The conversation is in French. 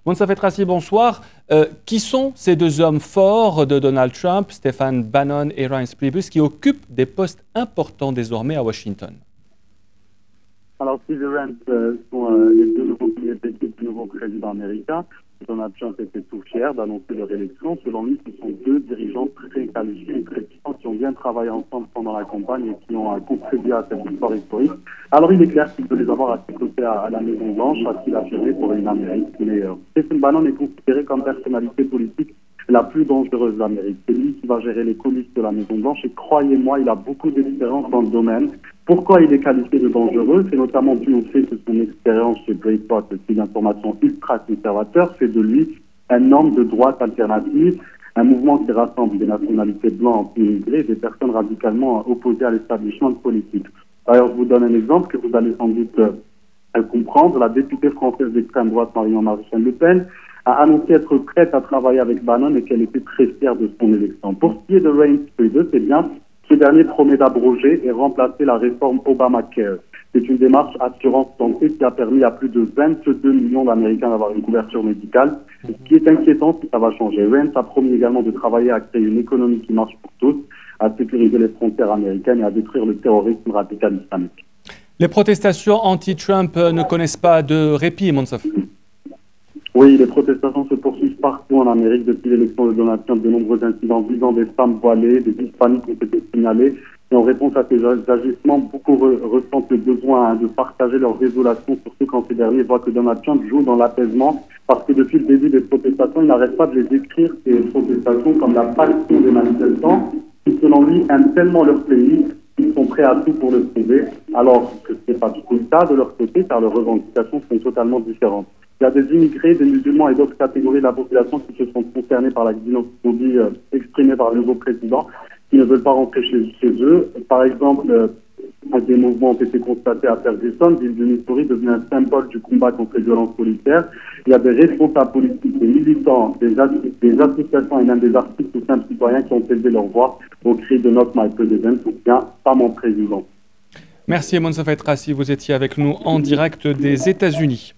Monsafet Rassi, bonsoir. Qui sont ces deux hommes forts de Donald Trump, Stephen Bannon et Reince Priebus, qui occupent des postes importants désormais à Washington? Alors, Steve et Reince sont les deux nouveaux piliers d'équipe du nouveau président américain. Donald Trump était tout fier d'annoncer leur élection. Selon lui, ce sont deux dirigeants très qualifiés et très puissants qui ont bien travaillé ensemble pendant la campagne et qui ont contribué à cette victoire historique. Alors, il est clair qu'il veut les avoir à ses côtés à la Maison-Blanche, a-t-il affirmé, pour une Amérique meilleure. Stephen Bannon est considéré comme personnalité politique la plus dangereuse d'Amérique. C'est lui qui va gérer les coulisses de la Maison-Blanche et croyez-moi, il a beaucoup d'expérience dans le domaine. Pourquoi il est qualifié de dangereux? C'est notamment dû au fait que son expérience chez Breitbart, le site d'information ultra-conservateur, fait de lui un homme de droite alternative, un mouvement qui rassemble des nationalités blanches immigrées et des personnes radicalement opposées à l'établissement politique. D'ailleurs, je vous donne un exemple que vous allez sans doute comprendre. La députée française d'extrême droite, Marion-Maréchal Le Pen, a annoncé être prête à travailler avec Bannon et qu'elle était très fière de son élection. Pour ce qui est de Reince Priebus, c'est bien, ce dernier promet d'abroger et remplacer la réforme Obamacare. C'est une démarche assurance santé qui a permis à plus de 22 millions d'Américains d'avoir une couverture médicale. Ce qui est inquiétant, c'est que ça va changer. Reince a promis également de travailler à créer une économie qui marche pour tous, à sécuriser les frontières américaines et à détruire le terrorisme radical islamique. Les protestations anti-Trump ne connaissent pas de répit, Monsaf. Oui, les protestations se poursuivent partout en Amérique depuis l'élection de Donald Trump. De nombreux incidents visant des femmes voilées, des hispaniques ont été signalés. Et en réponse à ces agissements, beaucoup ressentent le besoin de partager leurs résolations, surtout quand ces derniers voient que Donald Trump joue dans l'apaisement, parce que depuis le début des protestations, il n'arrête pas de les décrire, ces protestations, comme la passion des manifestants, qui selon lui aiment tellement leur pays qu'ils sont prêts à tout pour le sauver, alors que ce n'est pas du tout le cas de leur côté, car leurs revendications sont totalement différentes. Il y a des immigrés, des musulmans et d'autres catégories de la population qui se sont concernés par la xénophobie exprimée par le nouveau président, qui ne veulent pas rentrer chez eux. Par exemple, des mouvements ont été constatés à Ferguson, ville du Missouri, devenu un symbole du combat contre les violences policières. Il y a des responsables politiques, des militants, des associations et même des artistes ou simples citoyens qui ont élevé leur voix au cri de Not My President, ou bien pas mon président. Merci Monsafet Rassi, vous étiez avec nous en direct des États-Unis.